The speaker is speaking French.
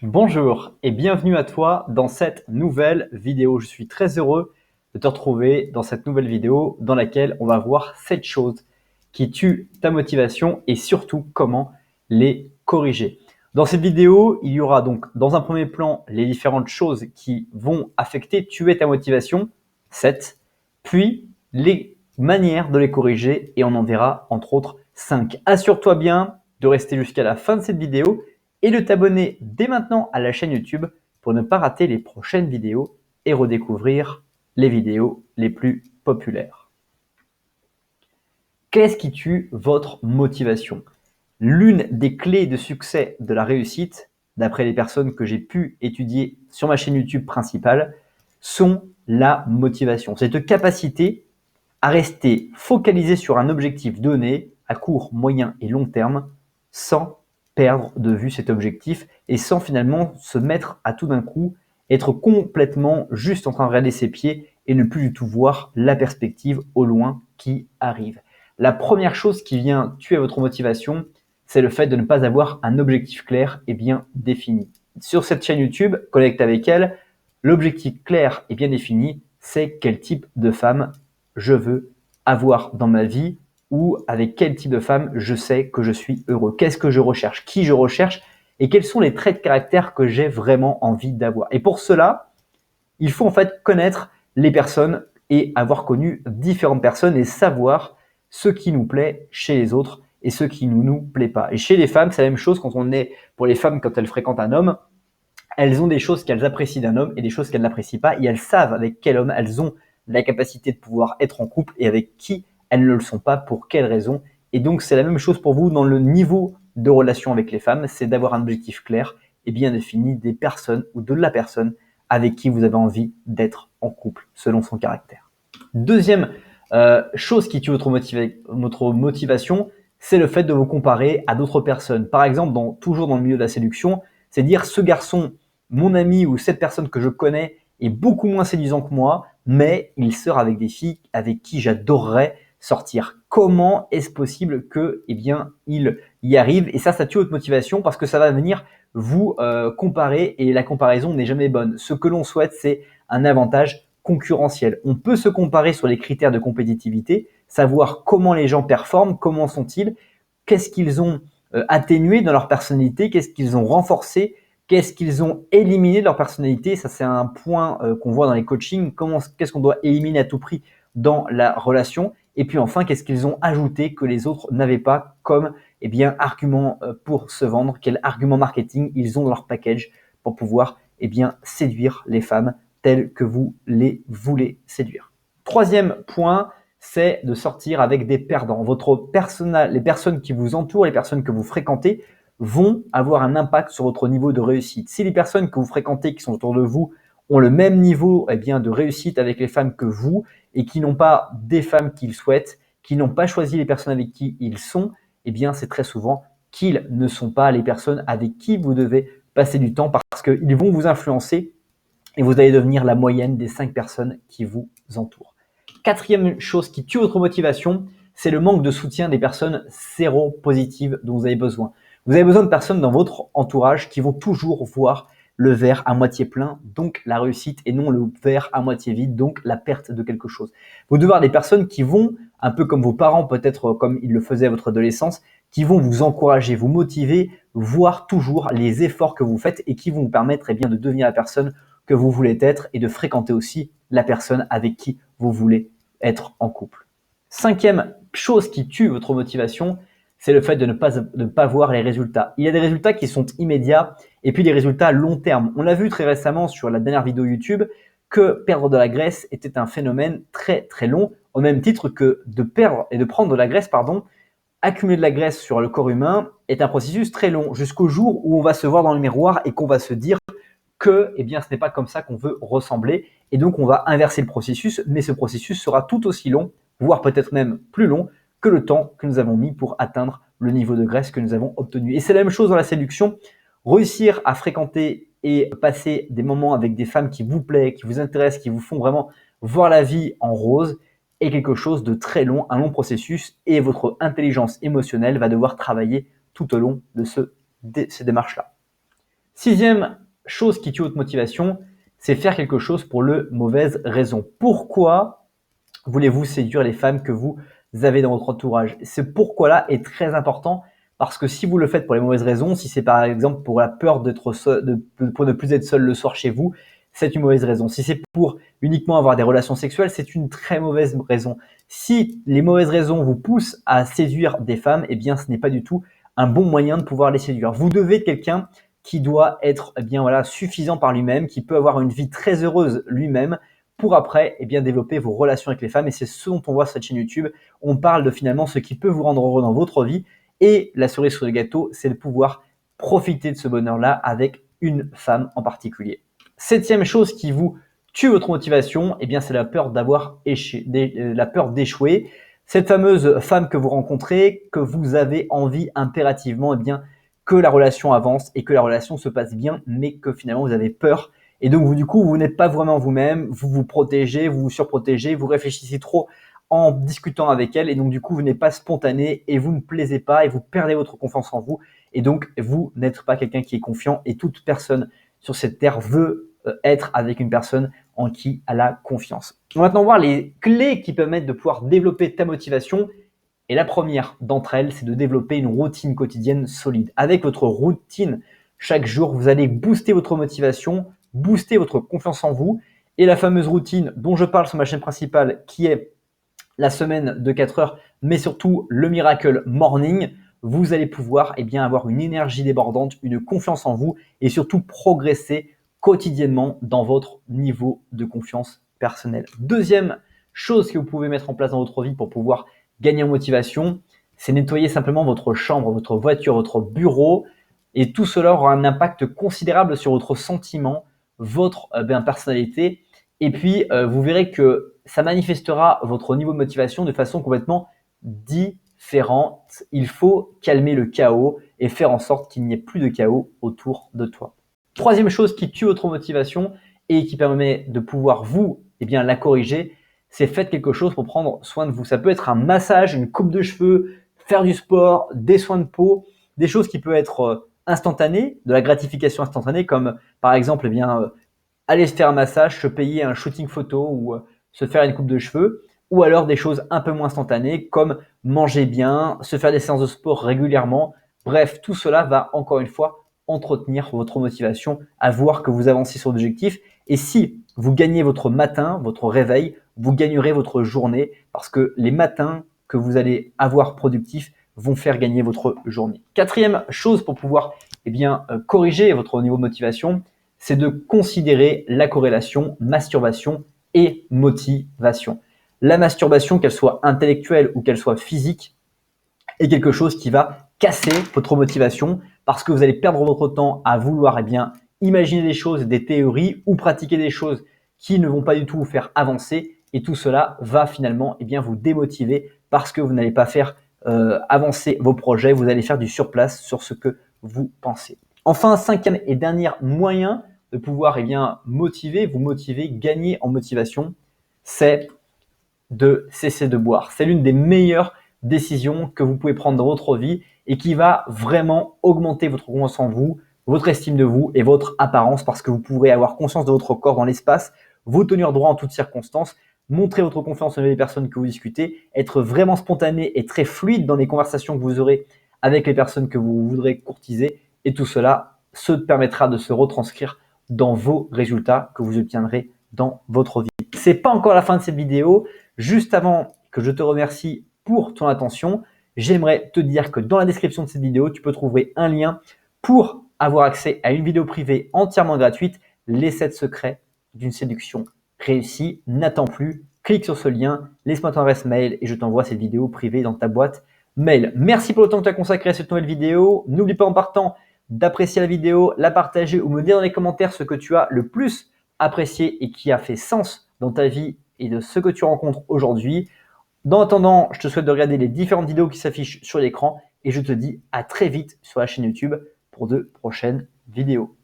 Bonjour et bienvenue à toi dans cette nouvelle vidéo. Je suis très heureux de te retrouver dans cette nouvelle vidéo dans laquelle on va voir 7 choses qui tuent ta motivation et surtout comment les corriger. Dans cette vidéo, il y aura donc dans un premier plan les différentes choses qui vont affecter, tuer ta motivation, 7, puis les manières de les corriger et on en verra entre autres 5. Assure-toi bien de rester jusqu'à la fin de cette vidéo et de t'abonner dès maintenant à la chaîne YouTube pour ne pas rater les prochaines vidéos et redécouvrir les vidéos les plus populaires. Qu'est-ce qui tue votre motivation? L'une des clés de succès de la réussite, d'après les personnes que j'ai pu étudier sur ma chaîne YouTube principale, sont la motivation. Cette capacité à rester focalisé sur un objectif donné à court, moyen et long terme sans perdre de vue cet objectif et sans finalement se mettre à tout d'un coup être complètement juste en train de regarder ses pieds et ne plus du tout voir la perspective au loin qui arrive. La première chose qui vient tuer votre motivation, c'est le fait de ne pas avoir un objectif clair et bien défini. Sur cette chaîne YouTube, connecte avec elle, l'objectif clair et bien défini, c'est quel type de femme je veux avoir dans ma vie ou avec quel type de femme je sais que je suis heureux. Qu'est-ce que je recherche, qui je recherche et quels sont les traits de caractère que j'ai vraiment envie d'avoir. Et pour cela, il faut en fait connaître les personnes et avoir connu différentes personnes et savoir ce qui nous plaît chez les autres et ce qui ne nous plaît pas. Et chez les femmes, c'est la même chose quand on est, pour les femmes, quand elles fréquentent un homme, elles ont des choses qu'elles apprécient d'un homme et des choses qu'elles n'apprécient pas et elles savent avec quel homme elles ont la capacité de pouvoir être en couple et avec qui elles ne le sont pas, pour quelles raisons. Et donc, c'est la même chose pour vous dans le niveau de relation avec les femmes, c'est d'avoir un objectif clair et bien défini des personnes ou de la personne avec qui vous avez envie d'être en couple selon son caractère. Deuxième chose qui tue votre motivation, c'est le fait de vous comparer à d'autres personnes. Par exemple, toujours dans le milieu de la séduction, c'est dire ce garçon, mon ami ou cette personne que je connais est beaucoup moins séduisant que moi, mais il sort avec des filles avec qui j'adorerais sortir. Comment est-ce possible que, il y arrive? Et ça tue votre motivation parce que ça va venir vous comparer et la comparaison n'est jamais bonne. Ce que l'on souhaite, c'est un avantage concurrentiel. On peut se comparer sur les critères de compétitivité, savoir comment les gens performent, comment sont-ils, qu'est-ce qu'ils ont atténué dans leur personnalité, qu'est-ce qu'ils ont renforcé, qu'est-ce qu'ils ont éliminé de leur personnalité. Ça, c'est un point qu'on voit dans les coachings. Qu'est-ce qu'on doit éliminer à tout prix dans la relation? Et puis enfin, qu'est-ce qu'ils ont ajouté que les autres n'avaient pas comme argument pour se vendre? Quel argument marketing ils ont dans leur package pour pouvoir séduire les femmes telles que vous les voulez séduire. Troisième point, c'est de sortir avec des perdants. Les personnes qui vous entourent, les personnes que vous fréquentez vont avoir un impact sur votre niveau de réussite. Si les personnes que vous fréquentez qui sont autour de vous ont le même niveau de réussite avec les femmes que vous et qui n'ont pas des femmes qu'ils souhaitent, qui n'ont pas choisi les personnes avec qui ils sont, c'est très souvent qu'ils ne sont pas les personnes avec qui vous devez passer du temps parce qu'ils vont vous influencer et vous allez devenir la moyenne des 5 personnes qui vous entourent. Quatrième chose qui tue votre motivation, c'est le manque de soutien des personnes séropositives dont vous avez besoin. Vous avez besoin de personnes dans votre entourage qui vont toujours voir le verre à moitié plein, donc la réussite, et non le verre à moitié vide, donc la perte de quelque chose. Vous devez avoir des personnes qui vont, un peu comme vos parents, peut-être comme ils le faisaient à votre adolescence, qui vont vous encourager, vous motiver, voir toujours les efforts que vous faites et qui vont vous permettre de devenir la personne que vous voulez être et de fréquenter aussi la personne avec qui vous voulez être en couple. Cinquième chose qui tue votre motivation, c'est le fait de ne pas voir les résultats. Il y a des résultats qui sont immédiats et puis des résultats à long terme. On l'a vu très récemment sur la dernière vidéo YouTube que perdre de la graisse était un phénomène très très long, au même titre que de perdre et de prendre de la graisse, accumuler de la graisse sur le corps humain est un processus très long, jusqu'au jour où on va se voir dans le miroir et qu'on va se dire que ce n'est pas comme ça qu'on veut ressembler. Et donc, on va inverser le processus, mais ce processus sera tout aussi long, voire peut-être même plus long que le temps que nous avons mis pour atteindre le niveau de graisse que nous avons obtenu. Et c'est la même chose dans la séduction. Réussir à fréquenter et passer des moments avec des femmes qui vous plaisent, qui vous intéressent, qui vous font vraiment voir la vie en rose est quelque chose de très long, un long processus, et votre intelligence émotionnelle va devoir travailler tout au long de ces démarches-là. Sixième chose qui tue votre motivation, c'est faire quelque chose pour de mauvaises raisons. Pourquoi voulez-vous séduire les femmes que vous avez dans votre entourage? Ce pourquoi-là est très important parce que si vous le faites pour les mauvaises raisons, si c'est par exemple pour la peur d'être seul, pour ne plus être seul le soir chez vous, c'est une mauvaise raison. Si c'est pour uniquement avoir des relations sexuelles, c'est une très mauvaise raison. Si les mauvaises raisons vous poussent à séduire des femmes, eh bien, ce n'est pas du tout un bon moyen de pouvoir les séduire. Vous devez être quelqu'un qui doit être suffisant par lui-même, qui peut avoir une vie très heureuse lui-même, pour après développer vos relations avec les femmes. Et c'est ce dont on voit sur cette chaîne YouTube. On parle de finalement ce qui peut vous rendre heureux dans votre vie. Et la cerise sur le gâteau, c'est de pouvoir profiter de ce bonheur-là avec une femme en particulier. Septième chose qui vous tue votre motivation, c'est la peur la peur d'échouer. Cette fameuse femme que vous rencontrez, que vous avez envie impérativement que la relation avance et que la relation se passe bien, mais que finalement vous avez peur. Et donc, vous n'êtes pas vraiment vous-même, vous vous protégez, vous vous surprotégez, vous réfléchissez trop en discutant avec elle. Et donc, vous n'êtes pas spontané et vous ne plaisez pas et vous perdez votre confiance en vous. Et donc, vous n'êtes pas quelqu'un qui est confiant et toute personne sur cette terre veut être avec une personne en qui elle a confiance. On va maintenant voir les clés qui permettent de pouvoir développer ta motivation. Et la première d'entre elles, c'est de développer une routine quotidienne solide. Avec votre routine, chaque jour, vous allez booster votre motivation, booster votre confiance en vous. Et la fameuse routine dont je parle sur ma chaîne principale, qui est la semaine de 4 heures, mais surtout le Miracle Morning, vous allez pouvoir avoir une énergie débordante, une confiance en vous et surtout progresser quotidiennement dans votre niveau de confiance personnelle. Deuxième chose que vous pouvez mettre en place dans votre vie pour pouvoir gagner en motivation, c'est nettoyer simplement votre chambre, votre voiture, votre bureau. Et tout cela aura un impact considérable sur votre sentiment, votre personnalité. Et puis, vous verrez que ça manifestera votre niveau de motivation de façon complètement différente. Il faut calmer le chaos et faire en sorte qu'il n'y ait plus de chaos autour de toi. Troisième chose qui tue votre motivation et qui permet de pouvoir vous la corriger, c'est faites quelque chose pour prendre soin de vous. Ça peut être un massage, une coupe de cheveux, faire du sport, des soins de peau, des choses qui peuvent être instantanées, de la gratification instantanée, comme par exemple aller se faire un massage, se payer un shooting photo ou se faire une coupe de cheveux, ou alors des choses un peu moins instantanées comme manger bien, se faire des séances de sport régulièrement. Bref, tout cela va encore une fois entretenir votre motivation à voir que vous avancez sur l'objectif. Et si vous gagnez votre matin, votre réveil, vous gagnerez votre journée parce que les matins que vous allez avoir productifs vont faire gagner votre journée. Quatrième chose pour pouvoir corriger votre niveau de motivation, c'est de considérer la corrélation masturbation et motivation. La masturbation, qu'elle soit intellectuelle ou qu'elle soit physique, est quelque chose qui va casser votre motivation parce que vous allez perdre votre temps à vouloir imaginer des choses, des théories ou pratiquer des choses qui ne vont pas du tout vous faire avancer. Et tout cela va finalement vous démotiver parce que vous n'allez pas faire avancer vos projets, vous allez faire du surplace sur ce que vous pensez. Enfin, cinquième et dernier moyen de pouvoir vous motiver, gagner en motivation, c'est de cesser de boire. C'est l'une des meilleures décisions que vous pouvez prendre dans votre vie et qui va vraiment augmenter votre confiance en vous, votre estime de vous et votre apparence parce que vous pourrez avoir conscience de votre corps dans l'espace, vous tenir droit en toutes circonstances, montrer votre confiance envers les personnes que vous discutez, être vraiment spontané et très fluide dans les conversations que vous aurez avec les personnes que vous voudrez courtiser et tout cela se permettra de se retranscrire dans vos résultats que vous obtiendrez dans votre vie. C'est pas encore la fin de cette vidéo. Juste avant que je te remercie pour ton attention, j'aimerais te dire que dans la description de cette vidéo, tu peux trouver un lien pour avoir accès à une vidéo privée entièrement gratuite, les 7 secrets d'une séduction réussie. N'attends plus, clique sur ce lien, laisse-moi ton adresse mail et je t'envoie cette vidéo privée dans ta boîte mail. Merci pour le temps que tu as consacré à cette nouvelle vidéo. N'oublie pas en partant d'apprécier la vidéo, la partager ou me dire dans les commentaires ce que tu as le plus apprécié et qui a fait sens dans ta vie et de ce que tu rencontres aujourd'hui. Dans attendant, je te souhaite de regarder les différentes vidéos qui s'affichent sur l'écran et je te dis à très vite sur la chaîne YouTube pour de prochaines vidéos.